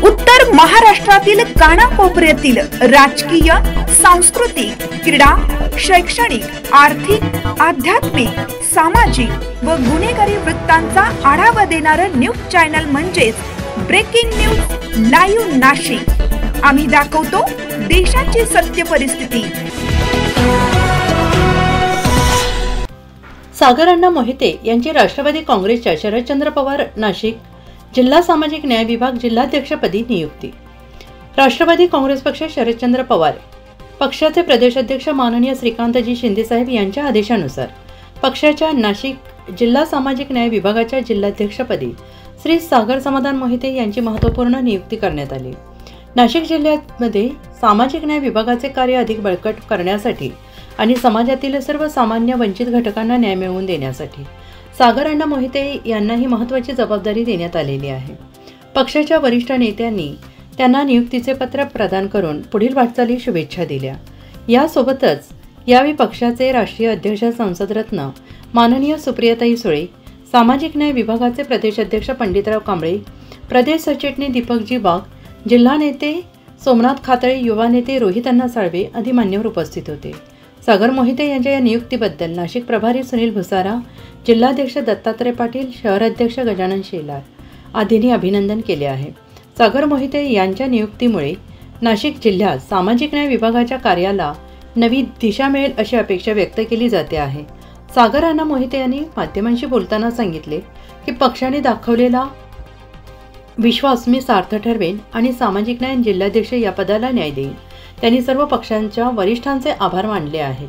उत्तर महाराष्ट्रातील कानाकोपऱ्यातील राजकीय, सांस्कृतिक, क्रीडा, शैक्षणिक, आर्थिक, आध्यात्मिक, सामाजिक व गुन्हेगारी वृत्तांचा आढावा देणारं न्यूज चॅनल म्हणजेच ब्रेकिंग न्यूज लाईव्ह नाशिक। आम्ही दाखवतो देशाची सत्य परिस्थिती। सागर अण्णा मोहिते यांची राष्ट्रवादी काँग्रेसच्या शरदचंद्र पवार नाशिक जिल्हा सामाजिक न्याय विभाग जिल्हाध्यक्षपदी नियुक्ती। राष्ट्रवादी काँग्रेस पक्ष शरदचंद्र पवार पक्षाचे प्रदेशाध्यक्ष माननीय श्रीकांतजी शिंदे साहेब यांच्या आदेशानुसार पक्षाच्या नाशिक जिल्हा सामाजिक न्याय विभागाच्या जिल्हाध्यक्षपदी श्री सागर समाधान मोहिते यांची महत्त्वपूर्ण नियुक्ती करण्यात आली। नाशिक जिल्ह्यामध्ये सामाजिक न्याय विभागाचे कार्य अधिक बळकट करण्यासाठी आणि समाजातील सर्व सामान्य वंचित घटकांना न्याय मिळवून देण्यासाठी सागर अण्णा मोहिते यांना ही महत्त्वाची जबाबदारी देण्यात आलेली आहे। पक्षाच्या वरिष्ठ नेत्यांनी त्यांना नियुक्तीचे पत्र प्रदान करून पुढील वाटचाली शुभेच्छा दिल्या। यासोबतच यावेळी पक्षाचे राष्ट्रीय अध्यक्ष संसदरत्न माननीय सुप्रियाताई सुळे, सामाजिक न्याय विभागाचे प्रदेशाध्यक्ष पंडितराव कांबळे, प्रदेश सरचिटणीस दीपकजी वाघ, जिल्हा नेते सोमनाथ खातळे, युवा नेते रोहित अण्णा साळवे आदी मान्यवर उपस्थित होते। सागर मोहिते यांच्या या नियुक्तीबद्दल नाशिक प्रभारी सुनील भुसारा, जिल्हाध्यक्ष दत्तात्रय पाटील, शहराध्यक्ष गजानन शेलार आदींनी अभिनंदन केले आहे। सागर मोहिते यांच्या नियुक्तीमुळे नाशिक जिल्ह्यात सामाजिक न्याय विभागाच्या कार्याला नवी दिशा मिळेल अशी अपेक्षा व्यक्त केली जाते आहे। सागर अण्णा मोहिते यांनी माध्यमांशी बोलताना सांगितले की पक्षाने दाखवलेला विश्वास मी सार्थ ठरवेन आणि सामाजिक न्याय जिल्हाध्यक्ष या पदाला न्याय देईन। त्यांनी सर्व पक्षांच्या वरिष्ठांचे आभार मानले आहेत।